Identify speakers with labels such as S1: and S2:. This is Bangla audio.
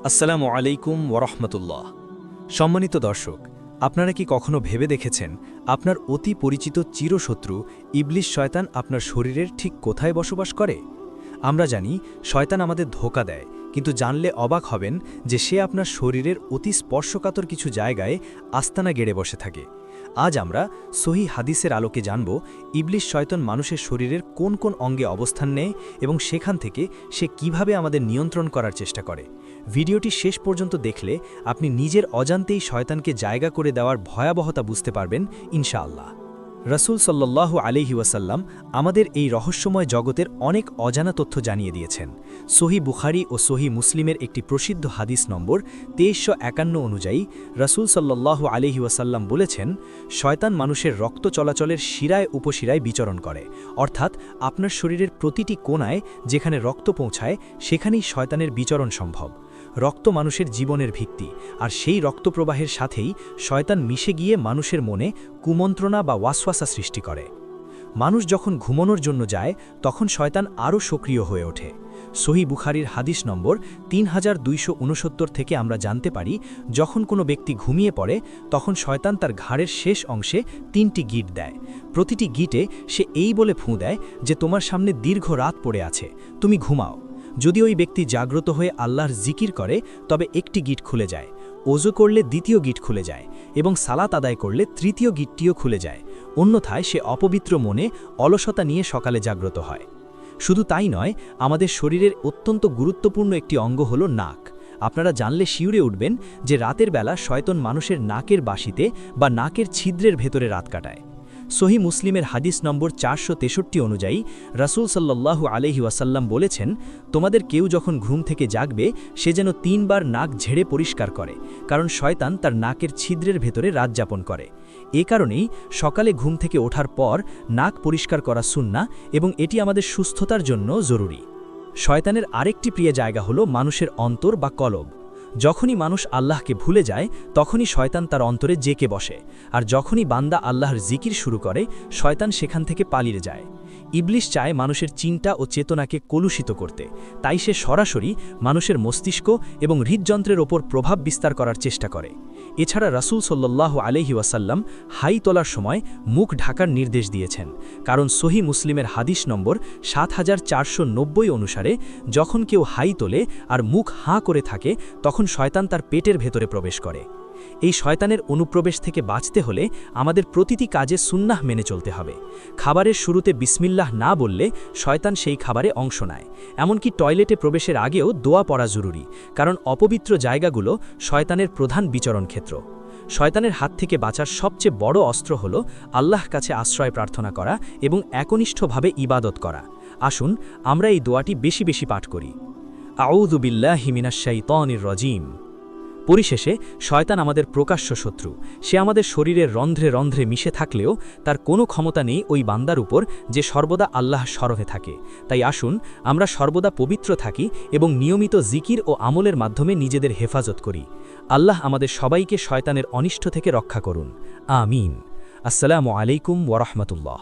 S1: আসসালামু আলাইকুম ওরহমতুল্লাহ। সম্মানিত দর্শক, আপনারা কি কখনো ভেবে দেখেছেন আপনার অতি পরিচিত চিরশত্রু ইবলিস শয়তান আপনার শরীরের ঠিক কোথায় বসবাস করে? আমরা জানি শয়তান আমাদের ধোঁকা দেয়, কিন্তু জানলে অবাক হবেন যে সে আপনার শরীরের অতি স্পর্শকাতর কিছু জায়গায় আস্তানা গেড়ে বসে থাকে। আজ আমরা সহি হাদিসের আলোকে জানব ইবলিস শয়তান মানুষের শরীরের কোন কোন অঙ্গে অবস্থান নেয় এবং সেখান থেকে সে কিভাবে আমাদের নিয়ন্ত্রণ করার চেষ্টা করে। ভিডিওটি শেষ পর্যন্ত দেখলে আপনি নিজের অজান্তেই শয়তানকে জায়গা করে দেওয়ার ভয়াবহতা বুঝতে পারবেন ইনশাআল্লাহ। রাসূল সাল্লাল্লাহু আলাইহি ওয়াসাল্লাম আমাদের এই রহস্যময় জগতের অনেক অজানা তথ্য জানিয়ে দিয়েছেন। সহি বুখারী ও সহি মুসলিমের একটি প্রসিদ্ধ হাদিস নম্বর 2351 অনুযায়ী রাসূল সাল্লাল্লাহু আলাইহি ওয়াসাল্লাম বলেছেন, শয়তান মানুষের রক্ত চলাচলের শিরায় উপশিরায় বিচরণ করে, অর্থাৎ আপনার শরীরের প্রতিটি কোণায় যেখানে রক্ত পৌঁছায় সেখানেই শয়তানের বিচরণ সম্ভব। রক্ত মানুষের জীবনের ভিত্তি, আর সেই রক্তপ্রবাহের সাথেই শয়তান মিশে গিয়ে মানুষের মনে কুমন্ত্রণা বা ওয়াসওয়াসা সৃষ্টি করে। মানুষ যখন ঘুমানোর জন্য যায় তখন শয়তান আরও সক্রিয় হয়ে ওঠে। সহি বুখারীর হাদিস নম্বর 3269 থেকে আমরা জানতে পারি, যখন কোনো ব্যক্তি ঘুমিয়ে পড়ে তখন শয়তান তার ঘাড়ের শেষ অংশে 3টি গিট দেয়। প্রতিটি গিটে সে এই বলে ফুঁ দেয় যে তোমার সামনে দীর্ঘ রাত পড়ে আছে, তুমি ঘুমাও। যদি ওই ব্যক্তি জাগ্রত হয়ে আল্লাহর জিকির করে তবে একটি গিট খুলে যায়, ওযু করলে দ্বিতীয় গিট খুলে যায় এবং সালাত আদায় করলে তৃতীয় গিটটিও খুলে যায়। অন্যথায় সে অপবিত্র মনে অলসতা নিয়ে সকালে জাগ্রত হয়। শুধু তাই নয়, আমাদের শরীরের অত্যন্ত গুরুত্বপূর্ণ একটি অঙ্গ হল নাক। আপনারা জানলে শিউরে উঠবেন যে রাতের বেলা শয়তান মানুষের নাকের বাসিতে বা নাকের ছিদ্রের ভেতরে রাত কাটায়। সহি মুসলিমের হাদিস নম্বর 463 অনুযায়ী রাসূল সাল্লাল্লাহু আলাইহি ওয়াসাল্লাম বলেছেন, তোমাদের কেউ যখন ঘুম থেকে জাগবে সে যেন 3 বার নাক ঝেড়ে পরিষ্কার করে, কারণ শয়তান তার নাকের ছিদ্রের ভেতরে রাত যাপন করে। এ কারণেই সকালে ঘুম থেকে ওঠার পর নাক পরিষ্কার করা সুন্নাহ এবং এটি আমাদের সুস্থতার জন্য জরুরি। শয়তানের আরেকটি প্রিয় জায়গা হলো মানুষের অন্তর বা কলব। যখনই মানুষ আল্লাহকে ভুলে যায় তখনই শয়তান তার অন্তরে জেকে বসে, আর যখনই বান্দা আল্লাহর জিকির শুরু করে শয়তান সেখান থেকে পালিয়ে যায়। ইবলিস চায় মানুষের চিন্তা ও চেতনাকে কলুষিত করতে, তাই সে সরাসরি মানুষের মস্তিষ্ক এবং হৃদযন্ত্রের ওপর প্রভাব বিস্তার করার চেষ্টা করে। এছাড়া রাসূল সাল্লাল্লাহু আলাইহি ওয়াসাল্লাম হাই তোলার সময় মুখ ঢাকার নির্দেশ দিয়েছেন, কারণ সহি মুসলিমের হাদিস নম্বর 7490 অনুসারে যখন কেউ হাই তোলে আর মুখ হাঁ করে থাকে তখন শয়তান তার পেটের ভেতরে প্রবেশ করে। এই শয়তানের অনুপ্রবেশ থেকে বাঁচতে হলে আমাদের প্রতিটি কাজে সুন্নাহ মেনে চলতে হবে। খাবারের শুরুতে বিসমিল্লাহ না বললে শয়তান সেই খাবারে অংশ নেয়। এমনকি টয়লেটে প্রবেশের আগেও দোয়া পড়া জরুরি, কারণ অপবিত্র জায়গাগুলো শয়তানের প্রধান বিচরণ ক্ষেত্র। শয়তানের হাত থেকে বাঁচার সবচেয়ে বড় অস্ত্র হল আল্লাহর কাছে আশ্রয় প্রার্থনা করা এবং একনিষ্ঠভাবে ইবাদত করা। আসুন আমরা এই দোয়াটি বেশি বেশি পাঠ করি। আউযু বিল্লাহি মিনাশ শাইতানির রাজিম। পরিশেষে শয়তান আমাদের প্রকাশ্য শত্রু। সে আমাদের শরীরের রন্ধ্রে রন্ধ্রে মিশে থাকলেও তার কোনো ক্ষমতা নেই ওই বান্দার উপর যে সর্বদা আল্লাহ স্মরণে থাকে। তাই আসুন আমরা সর্বদা পবিত্র থাকি এবং নিয়মিত জিকির ও আমলের মাধ্যমে নিজেদের হেফাজত করি। আল্লাহ আমাদের সবাইকে শয়তানের অনিষ্ট থেকে রক্ষা করুন। আমিন। আসসালামু আলাইকুম ওয়া রাহমাতুল্লাহ।